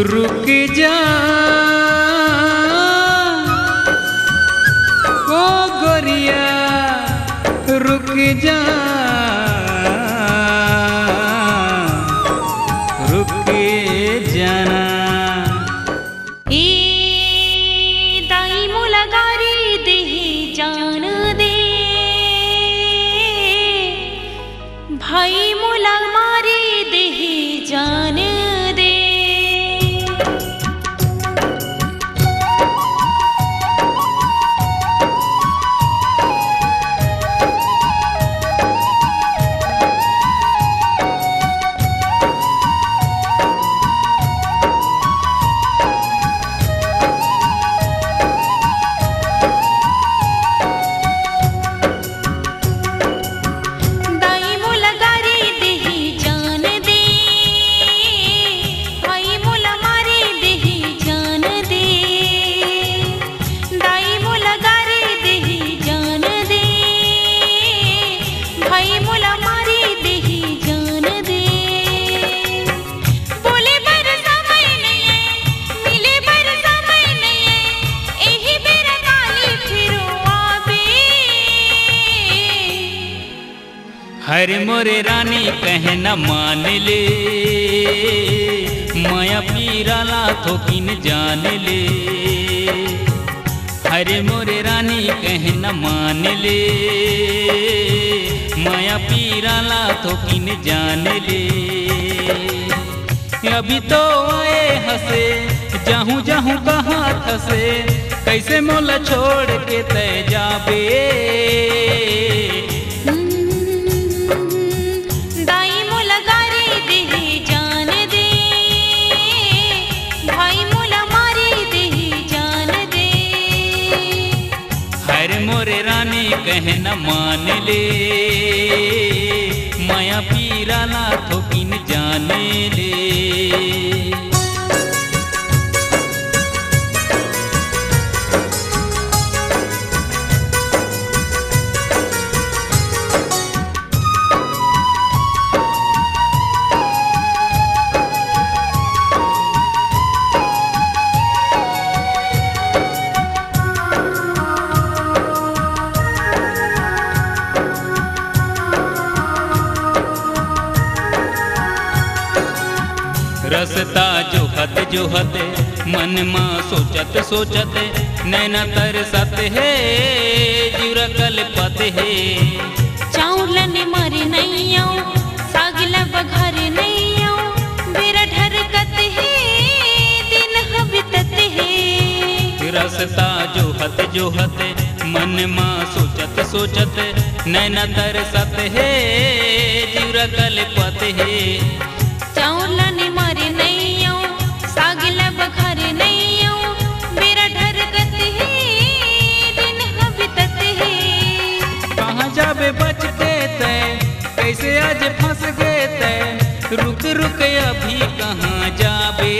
रुक जा ओ गोरिया रुक जा रुक जाना दाई मुलागारी देही जान दे भाई मुला मारी देही जान दे हरे मोरे रानी कहे न मान ले माया पीराला थोकिन जान ले हरे मोरे रानी कहे न मान ले माया पीराला थोकिन जान ले अभी तो आए हंसे जाहूँ जाहूँ कहाँ थसे कैसे मोला छोड़ के तय जाबे मोरे रानी कहे न मान ले माया पीराला थोकिन जाने ले रसता जोहत मन माँ सोचत सोचत नैना तरसत है जुरा कल्पत है चाउलन मर नैया सागला बघर नैया बेरा ढरकत है दिन हबितत है रसता जोहत मन माँ सोचत सोचत नैना तरसत है जुरा कल्पत है चाउलन मर नैया सागला बघर नैया बेरा ढरकत है दिन हबितत है कहाँ जाबे बच के तय कैसे आज फंस गए तय रुक रुक अभी कहाँ जाबे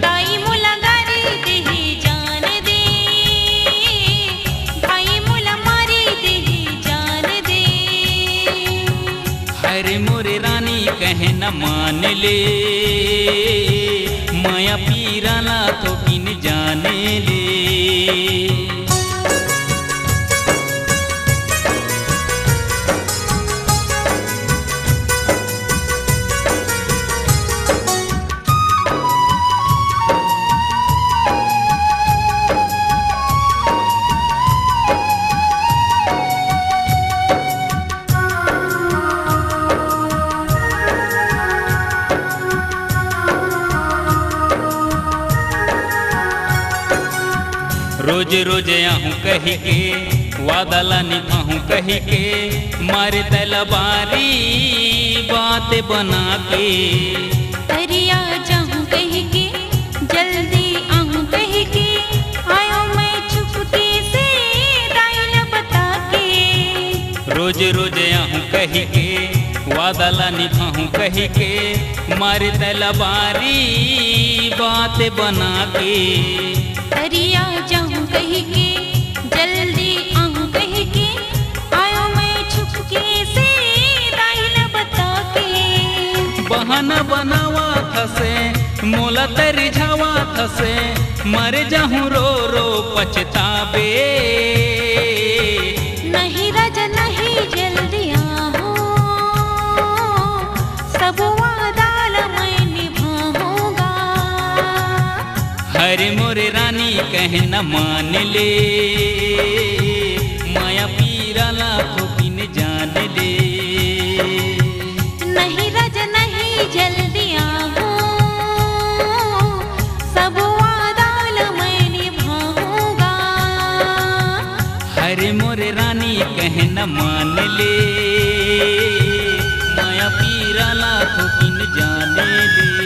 दाई मुलागारी देही जान दे भाई मुला मारी देही जान दे हरे मोरे रानी कहे न मान ले माया पीराला थोकिन जाने ले रोज रोज आहूँ कही के वादला निभाऊँ कही के मारे तलवारी बात बना के तरिया जाऊँ कही के जल्दी आहूँ कही के आयो मैं छुपके से दाई न बता के रोज रोज आहूँ कही के वादला निभाऊँ कही के मारे तलवारी बात बना के तरिया जाऊँ कही के जल्दी आहूँ कही के आयो मैं छुपके से दाई न बता के बहाना बनावा थसे मोला तेरी झावा थसे मर जाहूँ रो रो पछतावे। नहीं राजा नहीं जल्दी आओ, सब वादा मैं निभाऊंगा। हरे मोरे रानी कहे न मान ले, माया पीरा लाखों बिन जान ले। नहीं राजा नहीं जल्दी आओ, सब वादा मैं निभाऊंगा। हरे मोरे रानी कहे न मान ले, माया पीरा लाखों बिन जान ले।